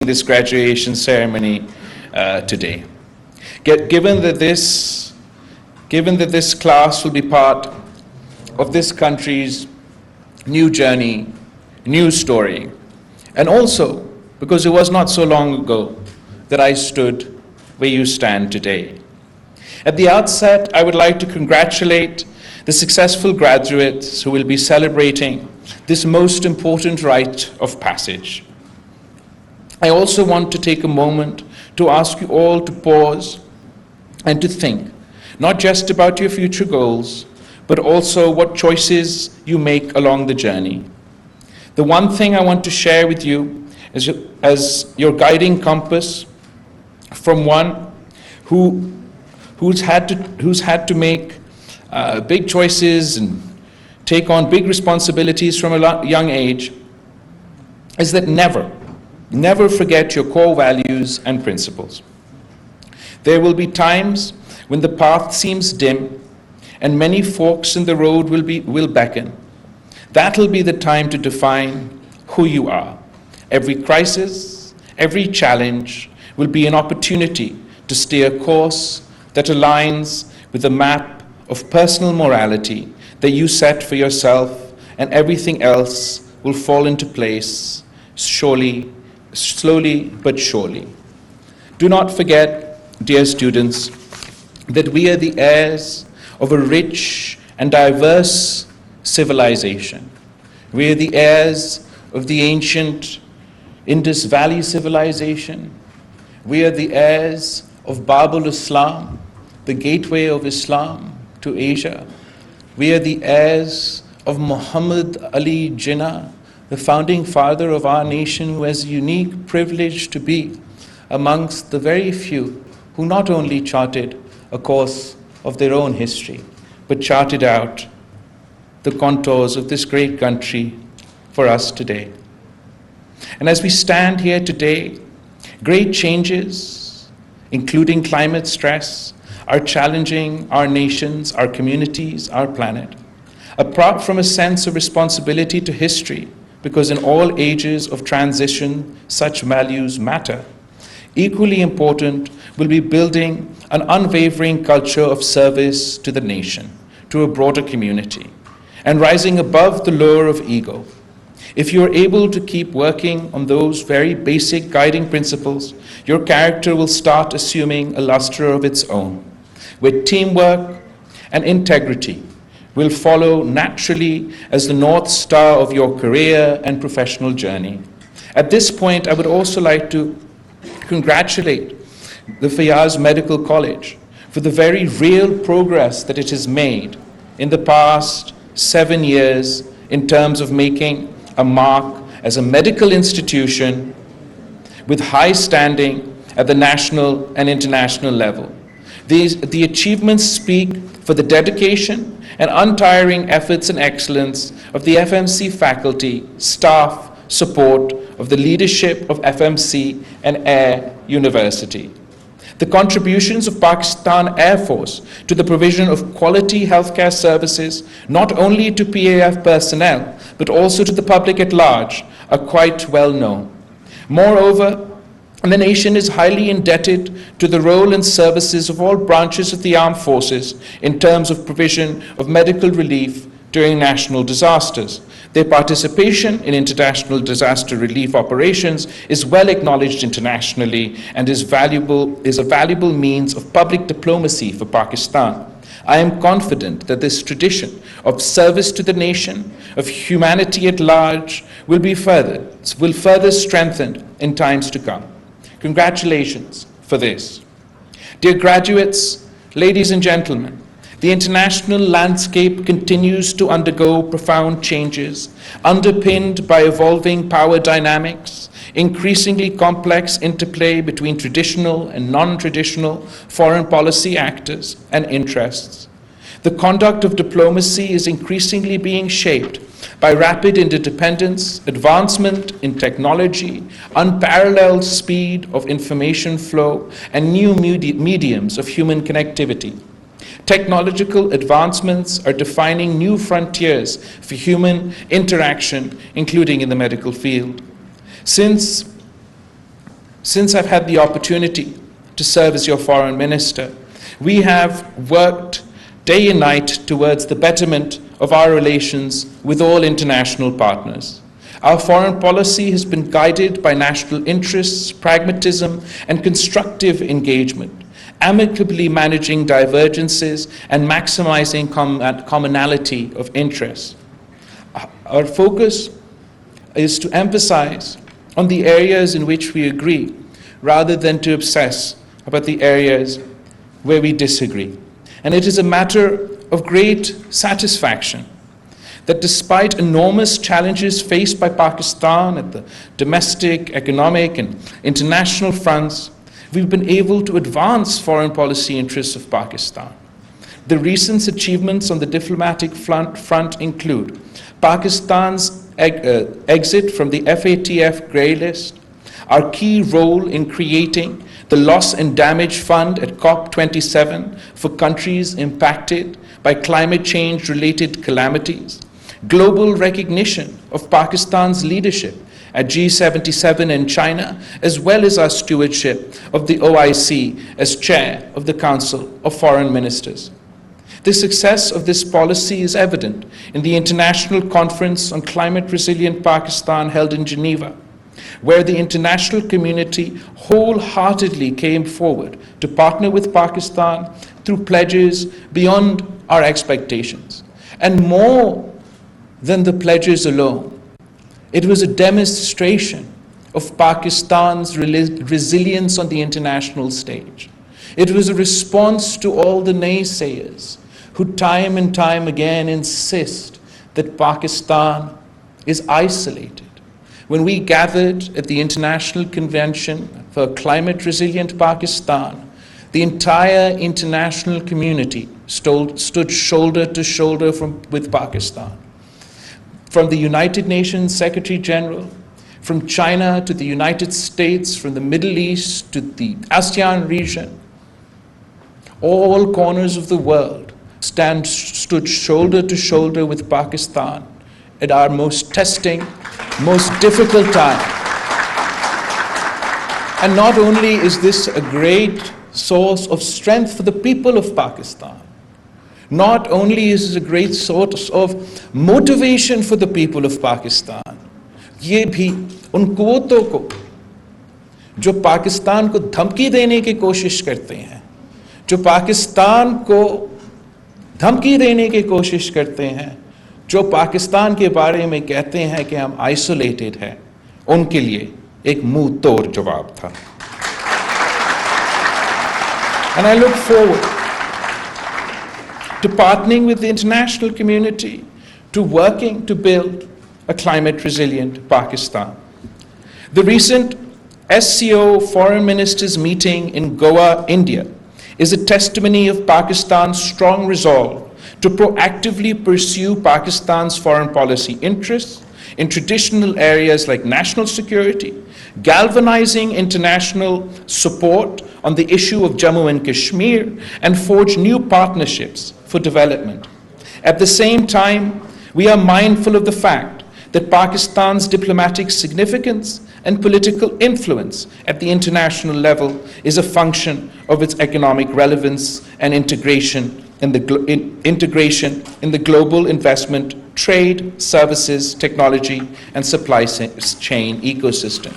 this graduation ceremony today. Given that this class will be part of this country's new journey, new story, and also because it was not so long ago that I stood where you stand today. At the outset, I would like to congratulate the successful graduates who will be celebrating this most important rite of passage. I also want to take a moment to ask you all to pause and to think, not just about your future goals, but also what choices you make along the journey. The one thing I want to share with you as your guiding compass from one who's had to make big choices and take on big responsibilities from a young age is that never forget your core values and principles. There will be times when the path seems dim and many forks in the road will beckon. That'll be the time to define who you are. Every crisis, every challenge will be an opportunity to steer a course that aligns with the map of personal morality that you set for yourself, and everything else will fall into place slowly but surely. Do not forget, dear students, that we are the heirs of a rich and diverse civilization. We are the heirs of the ancient Indus Valley civilization. We are the heirs of Babul Islam, the gateway of Islam to Asia. We are the heirs of Muhammad Ali Jinnah, the founding father of our nation, who has a unique privilege to be amongst the very few who not only charted a course of their own history, but charted out the contours of this great country for us today. And as we stand here today, great changes, including climate stress, are challenging our nations, our communities, our planet. Apart from a sense of responsibility to history, because in all ages of transition, such values matter, equally important will be building an unwavering culture of service to the nation, to a broader community, and rising above the lure of ego. If you are able to keep working on those very basic guiding principles, your character will start assuming a luster of its own, where teamwork and integrity will follow naturally as the North Star of your career and professional journey. At this point, I would also like to congratulate the Fayaz Medical College for the very real progress that it has made in the past 7 years in terms of making a mark as a medical institution with high standing at the national and international level. The achievements speak for the dedication and untiring efforts and excellence of the FMC faculty, staff, support of the leadership of FMC and Air University. The contributions of Pakistan Air Force to the provision of quality healthcare services, not only to PAF personnel, but also to the public at large, are quite well known. Moreover, the nation is highly indebted to the role and services of all branches of the armed forces in terms of provision of medical relief during national disasters. Their participation in international disaster relief operations is well acknowledged internationally and is a valuable means of public diplomacy for Pakistan. I am confident that this tradition of service to the nation, of humanity at large, will further strengthened in times to come. Congratulations for this. Dear graduates, ladies and gentlemen, the international landscape continues to undergo profound changes, underpinned by evolving power dynamics, increasingly complex interplay between traditional and non-traditional foreign policy actors and interests. The conduct of diplomacy is increasingly being shaped by rapid interdependence, advancement in technology, unparalleled speed of information flow, and new mediums of human connectivity. Technological advancements are defining new frontiers for human interaction, including in the medical field. Since since I've had the opportunity to serve as your foreign minister, we have worked day and night towards the betterment of our relations with all international partners. Our foreign policy has been guided by national interests, pragmatism, and constructive engagement, amicably managing divergences and maximizing commonality of interest. Our focus is to emphasize on the areas in which we agree, rather than to obsess about the areas where we disagree. And it is a matter of great satisfaction that despite enormous challenges faced by Pakistan at the domestic, economic, and international fronts, we've been able to advance foreign policy interests of Pakistan. The recent achievements on the diplomatic front include Pakistan's exit from the FATF grey list, our key role in creating the Loss and Damage Fund at COP27 for countries impacted by climate change-related calamities, global recognition of Pakistan's leadership at G77 in China, as well as our stewardship of the OIC as chair of the Council of Foreign Ministers. The success of this policy is evident in the International Conference on Climate Resilient Pakistan held in Geneva, where the international community wholeheartedly came forward to partner with Pakistan through pledges beyond our expectations. And more than the pledges alone, it was a demonstration of Pakistan's resilience on the international stage. It was a response to all the naysayers who time and time again insist that Pakistan is isolated. When we gathered at the International Convention for Climate Resilient Pakistan, the entire international community stood shoulder to shoulder with Pakistan. From the United Nations Secretary General, from China to the United States, from the Middle East to the ASEAN region, all corners of the world stood shoulder to shoulder with Pakistan at our most testing, most difficult time. And not only is this a great source of strength for the people of Pakistan, not only is it a great source of motivation for the people of Pakistan, ये भी उन कुव्वतों को जो पाकिस्तान को धमकी देने की कोशिश करते हैं, जो पाकिस्तान को धमकी देने की कोशिश करते हैं, जो पाकिस्तान के बारे में कहते हैं कि हम आइसोलेटेड हैं, उनके लिए एक मुंह तोड़ जवाब था. And I look forward to partnering with the international community, to working to build a climate resilient Pakistan. The recent SCO Foreign Ministers meeting in Goa, India, is a testimony of Pakistan's strong resolve to proactively pursue Pakistan's foreign policy interests in traditional areas like national security, galvanizing international support on the issue of Jammu and Kashmir, and forge new partnerships for development. At the same time, we are mindful of the fact that Pakistan's diplomatic significance and political influence at the international level is a function of its economic relevance and integration in the global investment, trade, services, technology, and supply chain ecosystem.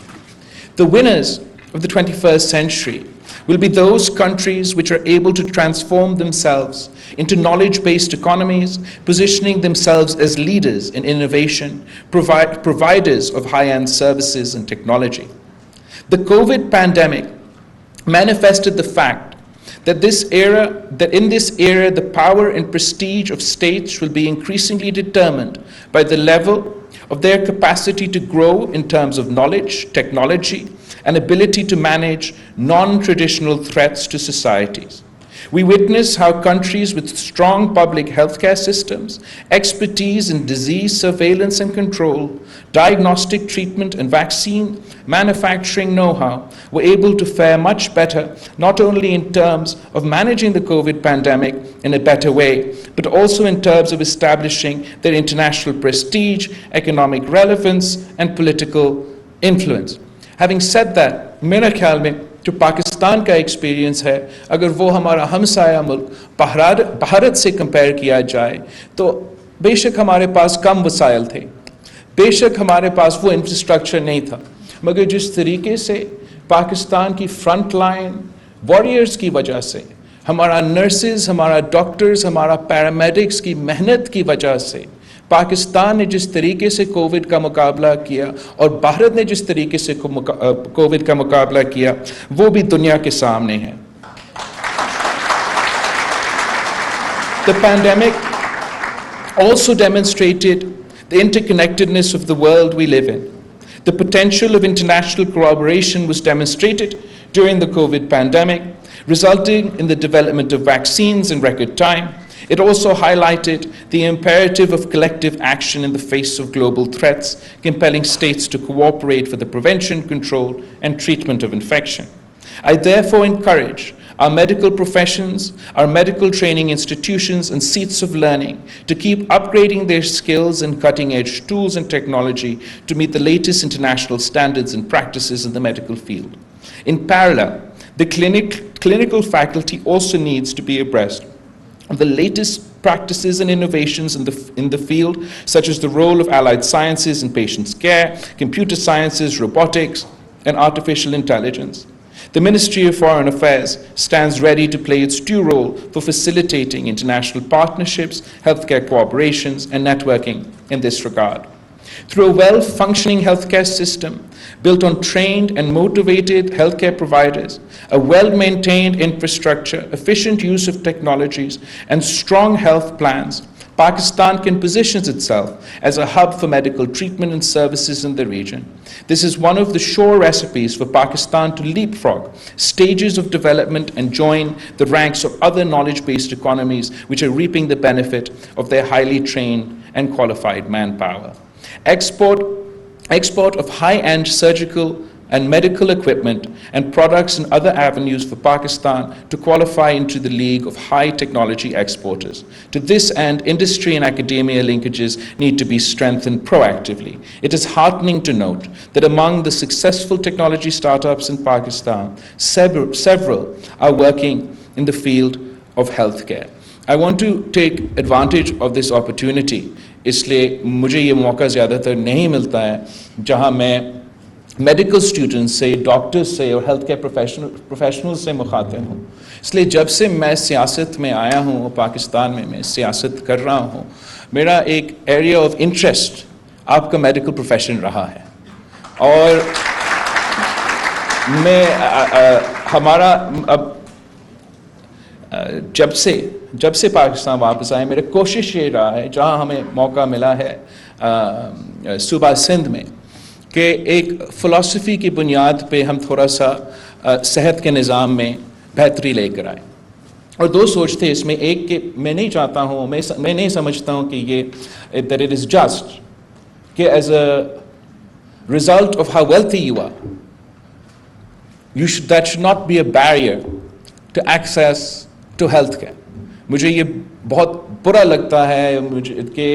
The winners of the 21st century will be those countries which are able to transform themselves into knowledge-based economies, positioning themselves as leaders in innovation, providers of high-end services and technology. The COVID pandemic manifested the fact that in this era, the power and prestige of states will be increasingly determined by the level of their capacity to grow in terms of knowledge, technology, and ability to manage non-traditional threats to societies. We witness how countries with strong public healthcare systems, expertise in disease surveillance and control, diagnostic treatment and vaccine manufacturing know-how were able to fare much better, not only in terms of managing the COVID pandemic in a better way, but also in terms of establishing their international prestige, economic relevance, and political influence. Having said that, میرا خیال میں جو پاکستان کا experience ہے اگر وہ ہمارا ہمسایہ ملک بھارت سے کمپیئر کیا جائے تو بے شک ہمارے پاس کم وسائل تھے, بے شک ہمارے پاس وہ انفراسٹرکچر نہیں تھا, مگر جس طریقے سے پاکستان کی فرنٹ لائن واریئرز کی وجہ سے, ہمارا نرسز, ہمارا ڈاکٹرز, ہمارا پیرامیڈکس کی محنت کی وجہ سے پاکستان نے جس طریقے سے کووڈ کا مقابلہ کیا اور بھارت نے جس طریقے سے کووڈ کا مقابلہ کیا وہ بھی دنیا کے سامنے ہے. The pandemic also demonstrated the interconnectedness of the world we live in. The potential of international cooperation was demonstrated during the COVID pandemic, resulting in the development of vaccines in record time. It also highlighted the imperative of collective action in the face of global threats, compelling states to cooperate for the prevention, control, and treatment of infection. I therefore encourage our medical professions, our medical training institutions, and seats of learning to keep upgrading their skills in cutting-edge tools and technology to meet the latest international standards and practices in the medical field. In parallel, the clinical faculty also needs to be abreast of the latest practices and innovations in the field, such as the role of allied sciences in patients' care, computer sciences, robotics, and artificial intelligence. The Ministry of Foreign Affairs stands ready to play its due role for facilitating international partnerships, healthcare cooperations, and networking in this regard. Through a well-functioning healthcare system built on trained and motivated healthcare providers, a well-maintained infrastructure, efficient use of technologies, and strong health plans, Pakistan can position itself as a hub for medical treatment and services in the region. This is one of the sure recipes for Pakistan to leapfrog stages of development and join the ranks of other knowledge-based economies which are reaping the benefit of their highly trained and qualified manpower. Export of high-end surgical and medical equipment and products and other avenues for Pakistan to qualify into the league of high technology exporters. To this end, industry and academia linkages need to be strengthened proactively. It is heartening to note that among the successful technology startups in Pakistan, several are working in the field of healthcare. I want to take advantage of this opportunity. اس لیے مجھے یہ موقع زیادہ تر نہیں ملتا ہے جہاں میں میڈیکل اسٹوڈنٹس سے, ڈاکٹرز سے اور ہیلتھ کیئر پروفیشنل سے مخاطب ہوں. اس لیے جب سے میں سیاست میں آیا ہوں, پاکستان میں سیاست کر رہا ہوں, میرا ایک ایریا آف انٹرسٹ آپ کا میڈیکل پروفیشن رہا ہے. اور میں ہمارا اب جب سے پاکستان واپس آئے, میرا کوشش یہ رہا ہے جہاں ہمیں موقع ملا ہے صوبہ سندھ میں کہ ایک فلسفی کی بنیاد پہ ہم تھوڑا سا صحت کے نظام میں بہتری لے کر آئے. اور دو سوچ تھے اس میں, ایک کہ میں نہیں چاہتا ہوں, میں نہیں سمجھتا ہوں کہ یہ that it is just کہ as a result of how wealthy you are, that should not be a barrier to access to health care. مجھے یہ بہت برا لگتا ہے کہ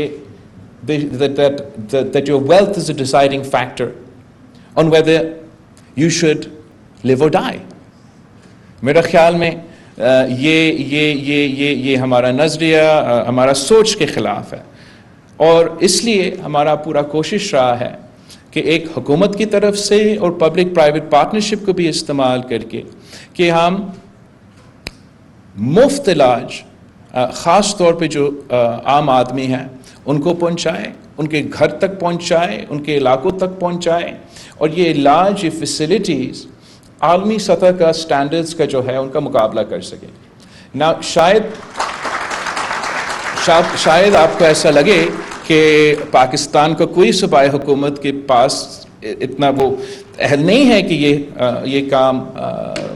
that your wealth is a deciding factor on whether you should live or die. میرا خیال میں یہ ہمارا نظریہ, ہمارا سوچ کے خلاف ہے. اور اس لیے ہمارا پورا کوشش رہا ہے کہ ایک حکومت کی طرف سے اور پبلک پرائیویٹ پارٹنرشپ کو بھی استعمال کر کے کہ ہم مفت علاج خاص طور پہ جو عام آدمی ہیں ان کو پہنچائے, ان کے گھر تک پہنچائے, ان کے علاقوں تک پہنچائے, اور یہ علاج, یہ فیسلٹیز عالمی سطح کا سٹینڈرڈز کا جو ہے ان کا مقابلہ کر سکے. نا شاید آپ کو ایسا لگے کہ پاکستان کا کوئی صوبائی حکومت کے پاس اتنا وہ اہل نہیں ہے کہ یہ کام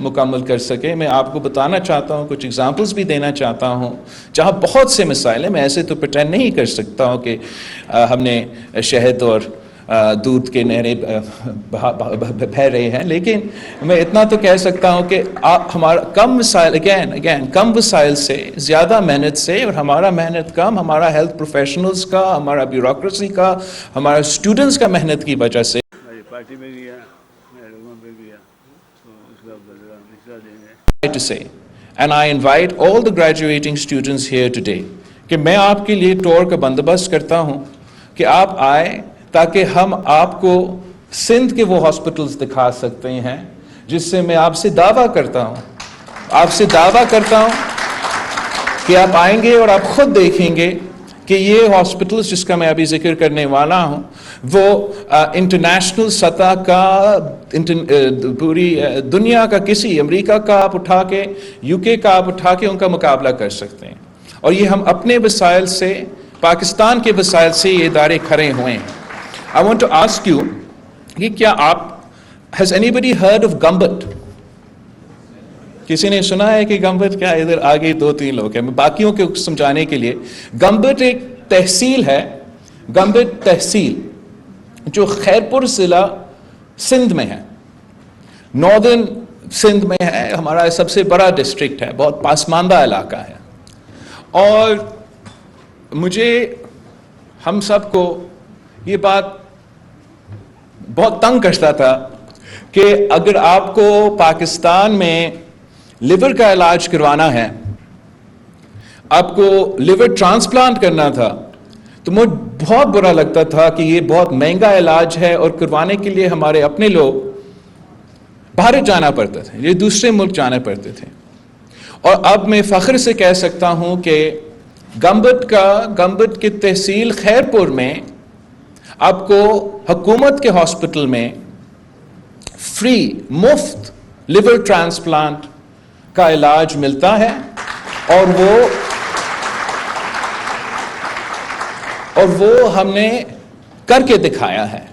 مکمل کر سکے. میں آپ کو بتانا چاہتا ہوں, کچھ ایگزامپلس بھی دینا چاہتا ہوں جہاں بہت سے مسائل ہیں. میں ایسے تو پریٹینڈ نہیں کر سکتا ہوں کہ ہم نے شہد اور دودھ کے نہریں بہہ رہے ہیں, لیکن میں اتنا تو کہہ سکتا ہوں کہ ہمارا کم وسائل, کم وسائل سے زیادہ محنت سے, اور ہمارا محنت کم, ہمارا ہیلتھ پروفیشنلز کا, ہمارا بیوروکریسی کا, ہمارا اسٹوڈنٹس کا محنت کی وجہ سے پارٹی میں to say, and I invite all the graduating students here today کہ میں آپ کے لیے ٹور کا بندوبست کرتا ہوں کہ آپ آئے تاکہ ہم آپ کو سندھ کے وہ ہاسپٹلز دکھا سکتے ہیں جس سے میں آپ سے دعویٰ کرتا ہوں کہ آپ آئیں گے اور آپ خود دیکھیں گے کہ یہ ہاسپٹلز جس کا میں ابھی ذکر کرنے والا ہوں وہ انٹرنیشنل سطح کا پوری دنیا کا کسی امریکہ کا آپ اٹھا کے یو کے کا آپ اٹھا کے ان کا مقابلہ کر سکتے ہیں اور یہ ہم اپنے وسائل سے پاکستان کے وسائل سے یہ ادارے کھڑے ہوئے ہیں. I want to ask you کہ کیا آپ has anybody heard of Gambat? کسی نے سنا ہے کہ گمبٹ کیا؟ ادھر آگے 2-3 لوگ ہیں. میں باقیوں کو سمجھانے کے لیے گمبٹ ایک تحصیل ہے، گمبٹ تحصیل جو خیرپور ضلع سندھ میں ہے، ناردرن سندھ میں ہے، ہمارا سب سے بڑا ڈسٹرکٹ ہے، بہت پسماندہ علاقہ ہے. اور مجھے ہم سب کو یہ بات بہت تنگ کرتا تھا کہ اگر آپ کو پاکستان میں لیور کا علاج کروانا ہے، آپ کو لیور ٹرانسپلانٹ کرنا تھا، تو مجھے بہت برا لگتا تھا کہ یہ بہت مہنگا علاج ہے اور کروانے کے لیے ہمارے اپنے لوگ باہر جانا پڑتا تھا، یہ دوسرے ملک جانے پڑتے تھے. اور اب میں فخر سے کہہ سکتا ہوں کہ گمبٹ کی تحصیل خیرپور میں آپ کو حکومت کے ہاسپٹل میں فری مفت لیور ٹرانسپلانٹ کا علاج ملتا ہے اور وہ ہم نے کر کے دکھایا ہے.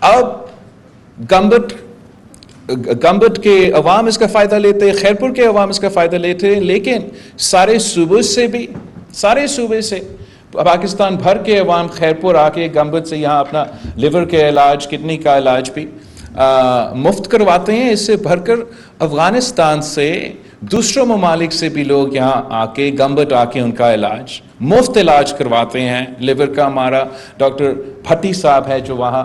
اب گمبٹ کے عوام اس کا فائدہ لیتے، خیرپور کے عوام اس کا فائدہ لیتے، لیکن سارے صوبے سے پاکستان بھر کے عوام خیرپور آ کے گمبٹ سے یہاں اپنا لیور کے علاج، کڈنی کا علاج بھی مفت کرواتے ہیں. اس سے بھر کر افغانستان سے دوسروں ممالک سے بھی لوگ یہاں آ کے گمبٹ آ کے ان کا علاج مفت علاج کرواتے ہیں. لیور کا ہمارا ڈاکٹر بھٹی صاحب ہے جو وہاں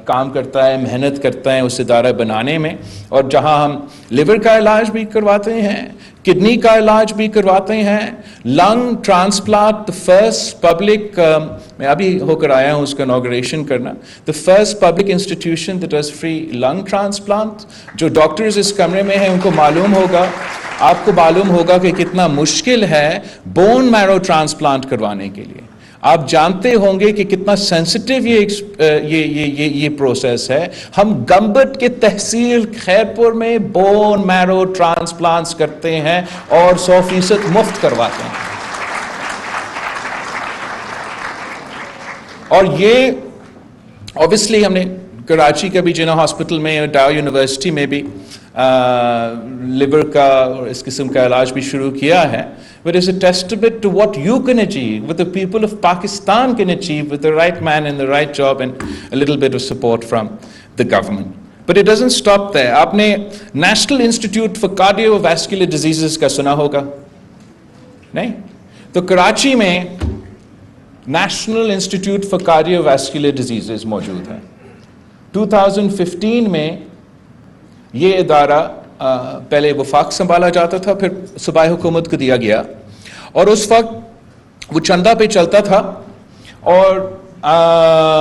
کام کرتا ہے، محنت کرتا ہے اس ادارہ بنانے میں، اور جہاں ہم لیور کا علاج بھی کرواتے ہیں، کڈنی کا علاج بھی کرواتے ہیں، لنگ ٹرانسپلانٹ فرسٹ پبلک، میں ابھی ہو کر آیا ہوں اس کا انوگریشن کرنا، the first public institution that does free lung transplant. جو ڈاکٹرز اس کمرے میں ہیں ان کو معلوم ہوگا، آپ کو معلوم ہوگا کہ کتنا مشکل ہے بون میرو ٹرانسپلانٹ کروانے کے لیے. آپ جانتے ہوں گے کہ کتنا سینسٹیو یہ پروسیس ہے. ہم گمبٹ کے تحصیل خیرپور میں بون میرو ٹرانسپلانٹس کرتے ہیں اور 100% مفت کرواتے ہیں. اور یہ obviously ہم نے کراچی کا بھی جنا ہاسپٹل میں اور ڈاؤ یونیورسٹی میں بھی لیور کا اور اس قسم کا علاج بھی شروع کیا ہے. But it's a testament to what you can achieve, what the people of Pakistan can achieve with the right man in the right job and a little bit of support from the government. But it doesn't stop there. آپ نے national institute for کارڈیوویسکولر diseases کا سنا ہوگا نہیں؟ تو کراچی میں national institute for کارڈیوویسکولر diseases موجود ہے. 2015 میں یہ ادارہ پہلے وفاق سنبھالا جاتا تھا، پھر صوبائی حکومت کو دیا گیا، اور اس وقت وہ چندہ پہ چلتا تھا اور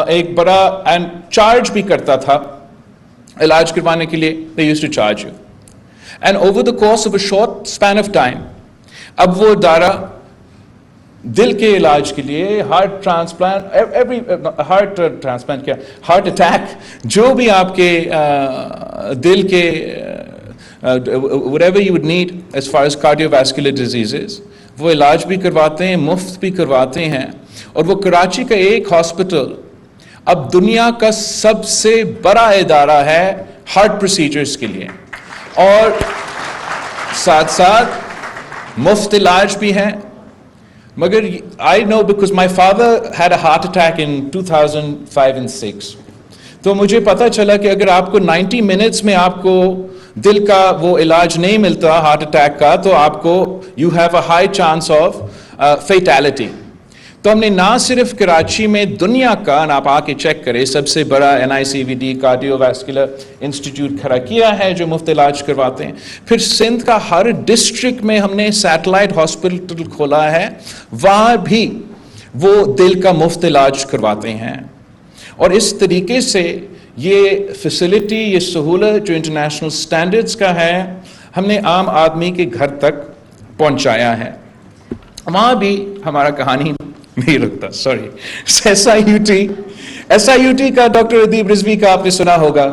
ایک بڑا اینڈ چارج بھی کرتا تھا علاج کروانے کے لیے. they used to charge you and over the course of a short span of time اب وہ ادارہ دل کے علاج کے لیے ہارٹ ٹرانسپلانٹ کیا ہارٹ اٹیک، جو بھی آپ کے دل کے whatever you would need as far as cardiovascular diseases، وہ علاج بھی کرواتے ہیں، مفت بھی کرواتے ہیں. اور وہ کراچی کا ایک ہاسپٹل اب دنیا کا سب سے بڑا ادارہ ہے ہارٹ پروسیجرز کے لیے، اور ساتھ ساتھ مفت علاج بھی ہیں. مگر I know because my father had a heart attack in 2005 and 6. تو مجھے پتہ چلا کہ اگر آپ کو 90 منٹس میں آپ کو دل کا وہ علاج نہیں ملتا ہارٹ اٹیک کا، تو آپ کو you have a high chance of fatality. تو ہم نے نہ صرف کراچی میں دنیا کا، آپ آ کے چیک کریں، سب سے بڑا NICVD کارڈیو ویسکولر انسٹیٹیوٹ کھڑا کیا ہے جو مفت علاج کرواتے ہیں، پھر سندھ کا ہر ڈسٹرکٹ میں ہم نے سیٹلائٹ ہاسپٹل کھولا ہے، وہاں بھی وہ دل کا مفت علاج کرواتے ہیں. اور اس طریقے سے یہ فیسلٹی، یہ سہولت جو انٹرنیشنل سٹینڈرڈز کا ہے، ہم نے عام آدمی کے گھر تک پہنچایا ہے. وہاں بھی ہمارا کہانی نہیں رکتا. سوری، SIUT کا ڈاکٹر ادیب رضوی کا آپ نے سنا ہوگا.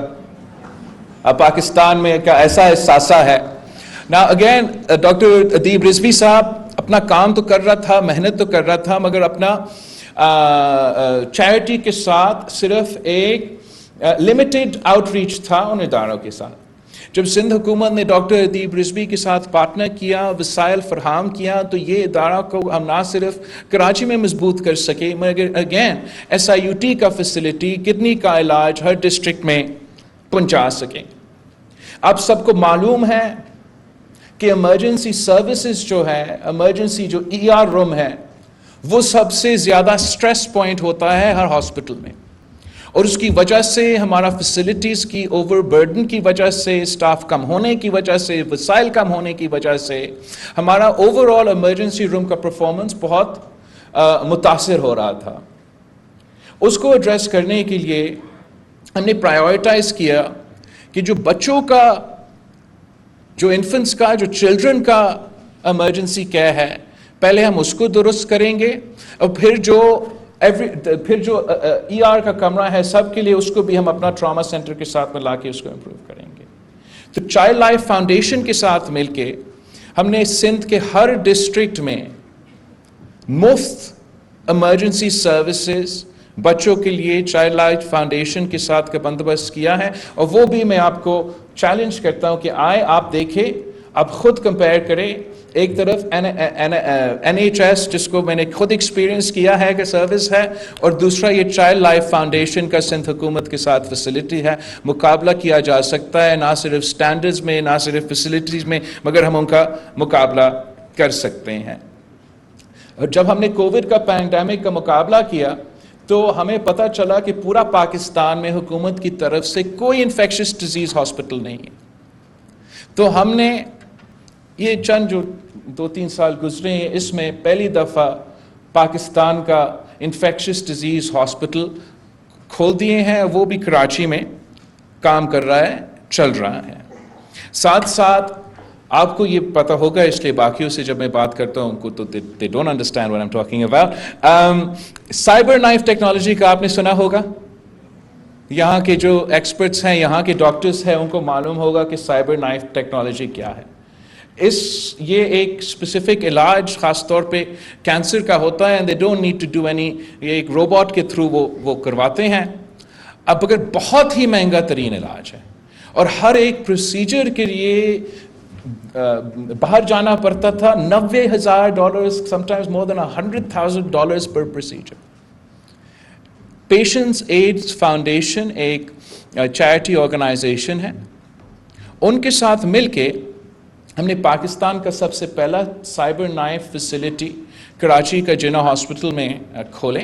اب پاکستان میں کا ایسا احساسہ ہے. نا اگین ڈاکٹر ادیب رضوی صاحب اپنا کام تو کر رہا تھا، محنت تو کر رہا تھا، مگر اپنا چیریٹی کے ساتھ صرف ایک لمیٹڈ آؤٹ ریچ تھا ان اداروں کے ساتھ. جب سندھ حکومت نے ڈاکٹر ادیب رضوی کے ساتھ پارٹنر کیا، وسائل فراہم کیا، تو یہ ادارہ کو ہم نہ صرف کراچی میں مضبوط کر سکے، مگر اگین SIUT کا فیسلٹی، کڈنی کا علاج ہر ڈسٹرکٹ میں پہنچا سکیں. آپ سب کو معلوم ہے کہ ایمرجنسی سروسز جو ہے، ایمرجنسی جو ER روم ہے، وہ سب سے زیادہ سٹریس پوائنٹ ہوتا ہے ہر ہاسپٹل میں. اور اس کی وجہ سے، ہمارا فیسلٹیز کی اوور برڈن کی وجہ سے، سٹاف کم ہونے کی وجہ سے، وسائل کم ہونے کی وجہ سے، ہمارا اوور آل ایمرجنسی روم کا پرفارمنس بہت متاثر ہو رہا تھا. اس کو ایڈریس کرنے کے لیے ہم نے پرائیورٹائز کیا کہ جو بچوں کا، جو انفنٹس کا، جو چلڈرن کا ایمرجنسی کیئر ہے، پہلے ہم اس کو درست کریں گے، اور پھر جو ER کا کمرہ ہے سب کے لیے، اس کو بھی ہم اپنا ٹراما سینٹر کے ساتھ ملا کے اس کو امپروو کریں گے. تو چائلڈ لائف فاؤنڈیشن کے ساتھ مل کے ہم نے سندھ کے ہر ڈسٹرکٹ میں مفت ایمرجنسی سروسز بچوں کے لیے چائلڈ لائف فاؤنڈیشن کے ساتھ کا بندوبست کیا ہے. اور وہ بھی میں آپ کو چیلنج کرتا ہوں کہ آئے آپ دیکھیں، آپ خود کمپیئر کریں. ایک طرف NHS جس کو میں نے خود ایکسپیرینس کیا ہے کہ سروس ہے، اور دوسرا یہ چائلڈ لائف فاؤنڈیشن کا سندھ حکومت کے ساتھ فیسلٹی ہے. مقابلہ کیا جا سکتا ہے، نہ صرف سٹینڈرڈز میں، نہ صرف فیسلٹیز میں، مگر ہم ان کا مقابلہ کر سکتے ہیں. اور جب ہم نے کووڈ کا پینڈیمک کا مقابلہ کیا تو ہمیں پتہ چلا کہ پورا پاکستان میں حکومت کی طرف سے کوئی انفیکشس ڈیزیز ہاسپٹل نہیں ہے. تو ہم نے یہ چند جو 2-3 سال گزرے ہیں، اس میں پہلی دفعہ پاکستان کا انفیکشس ڈیزیز ہاسپٹل کھول دیے ہیں. وہ بھی کراچی میں کام کر رہا ہے، چل رہا ہے. ساتھ ساتھ آپ کو یہ پتہ ہوگا، اس لیے باقیوں سے جب میں بات کرتا ہوں ان کو تو they don't understand what I'm talking about. Cyber knife technology کا آپ نے سنا ہوگا. یہاں کے جو ایکسپرٹس ہیں، یہاں کے ڈاکٹرز ہیں، ان کو معلوم ہوگا کہ سائبر نائف ٹیکنالوجی کیا ہے. یہ ایک اسپیسیفک علاج خاص طور پہ کینسر کا ہوتا ہے، and they don't need to do any، یہ ایک روبوٹ کے تھرو وہ کرواتے ہیں. اب اگر بہت ہی مہنگا ترین علاج ہے، اور ہر ایک پروسیجر کے لیے باہر جانا پڑتا تھا $90,000، sometimes more than $100,000 per procedure. Patients aids foundation ایک چیریٹی آرگنائزیشن ہے، ان کے ساتھ مل کے ہم نے پاکستان کا سب سے پہلا سائبر نائف فیسلٹی کراچی کا جنا ہاسپٹل میں کھولے.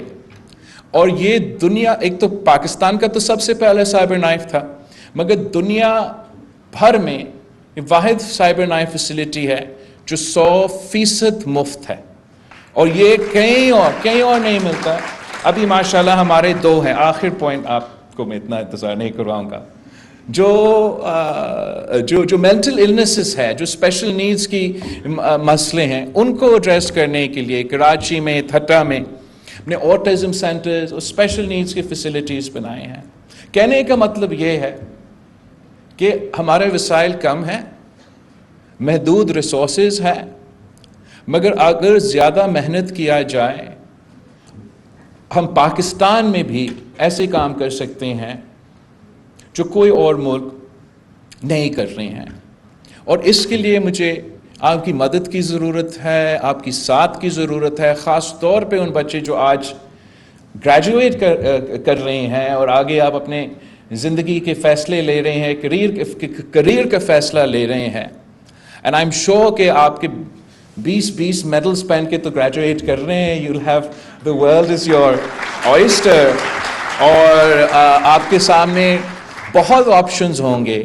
اور یہ دنیا، ایک تو پاکستان کا تو سب سے پہلا سائبر نائف تھا، مگر دنیا بھر میں واحد سائبر نائف فیسلٹی ہے جو 100% مفت ہے. اور یہ کہیں اور نہیں ملتا. ابھی ماشاءاللہ ہمارے 2 ہیں. آخر پوائنٹ آپ کو میں اتنا انتظار نہیں کرواؤں گا. جو مینٹل النیسز ہے، جو اسپیشل نیڈز کی مسئلے ہیں، ان کو ایڈریس کرنے کے لیے کراچی میں، تھٹا میں اپنے آٹزم سینٹرز اور اسپیشل نیڈز کی فیسلٹیز بنائے ہیں. کہنے کا مطلب یہ ہے کہ ہمارے وسائل کم ہیں، محدود ریسورسز ہیں، مگر اگر زیادہ محنت کیا جائے ہم پاکستان میں بھی ایسے کام کر سکتے ہیں جو کوئی اور ملک نہیں کر رہے ہیں. اور اس کے لیے مجھے آپ کی مدد کی ضرورت ہے، آپ کی ساتھ کی ضرورت ہے، خاص طور پہ ان بچے جو آج گریجویٹ کر رہے ہیں اور آگے آپ اپنے زندگی کے فیصلے لے رہے ہیں، کریئر کا فیصلہ لے رہے ہیں. اینڈ آئی ایم شیور کہ آپ کے 20 मेडल्स पहन के तो ग्रेजुएट कर रहे हैं, you'll have the world is your oyster, और आपके सामने बहुत ऑप्शंस होंगे,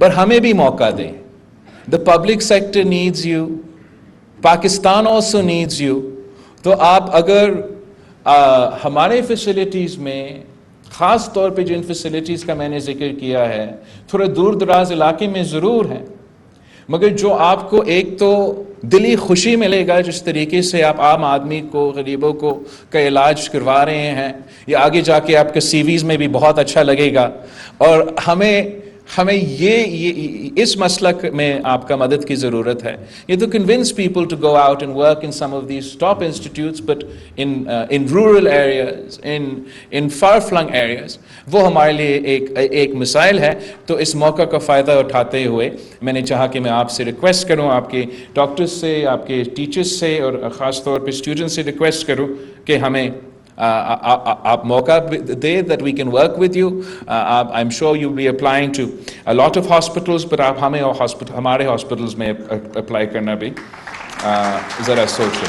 पर हमें भी मौका दें. The public sector needs you, Pakistan also needs you. तो आप अगर हमारे फैसिलिटीज़ में ख़ास तौर पे जिन फैसिलिटीज़ का मैंने जिक्र किया है थोड़ा दूर दराज इलाके में ज़रूर हैं, मगर जो आपको एक तो दिली खुशी मिलेगा जिस तरीके से आप आम आदमी को, गरीबों को का इलाज करवा रहे हैं, ये आगे जाके आपके सीवीज़ में भी बहुत अच्छा लगेगा. और हमें ये इस मसलक में आपका मदद की ज़रूरत है. ये तो convince people to go out and work in some of these top institutes, but in rural areas, in far-flung areas, वो हमारे लिए एक मिसाइल है. तो इस मौका का फ़ायदा उठाते हुए मैंने चाहा कि मैं आपसे रिक्वेस्ट करूं, आपके डॉक्टर्स से, आपके टीचर्स से और ख़ास तौर पे स्टूडेंट्स से रिक्वेस्ट करूं कि हमें आप मौका दे, that we can work with you. I'm sure you'll be applying to a lot of hospitals, but आप हमारे hospitals में apply करना भी ज़रा सोचें.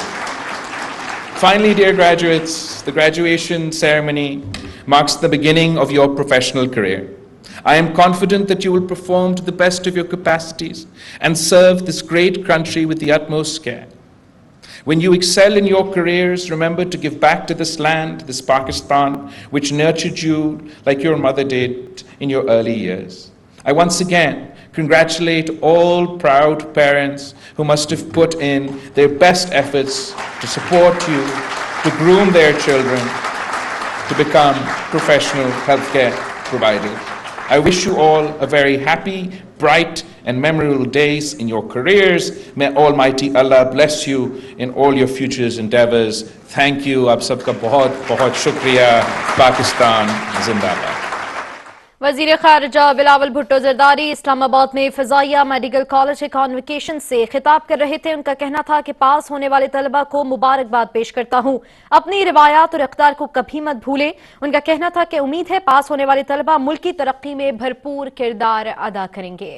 Finally, dear graduates, the graduation ceremony marks the beginning of your professional career. I am confident that you will perform to the best of your capacities and serve this great country with the utmost care. When you excel in your careers, remember to give back to this land, this Pakistan, which nurtured you like your mother did in your early years. I once again congratulate all proud parents who must have put in their best efforts to support you, to groom their children, to become professional healthcare providers. I wish you all a very happy, bright and memorable days in your careers. May Almighty Allah bless you in all your future endeavors. Thank you. आप सबका बहुत बहुत शुक्रिया. पाकिस्तान जिंदाबाद. वज़ीर ख़ारिजा बिलावल भुट्टो ज़रदारी इस्लामाबाद में फ़ज़ाइया medical college के convocation से खिताब कर रहे थे. उनका कहना था कि पास होने वाले तलबा को मुबारकबाद पेश करता हूँ. अपनी रिवायात और इक़्तिदार को कभी मत भूलें. उनका कहना था कि उम्मीद है पास होने वाले तलबा मुल्क की तरक्की में भरपूर किरदार अदा करेंगे.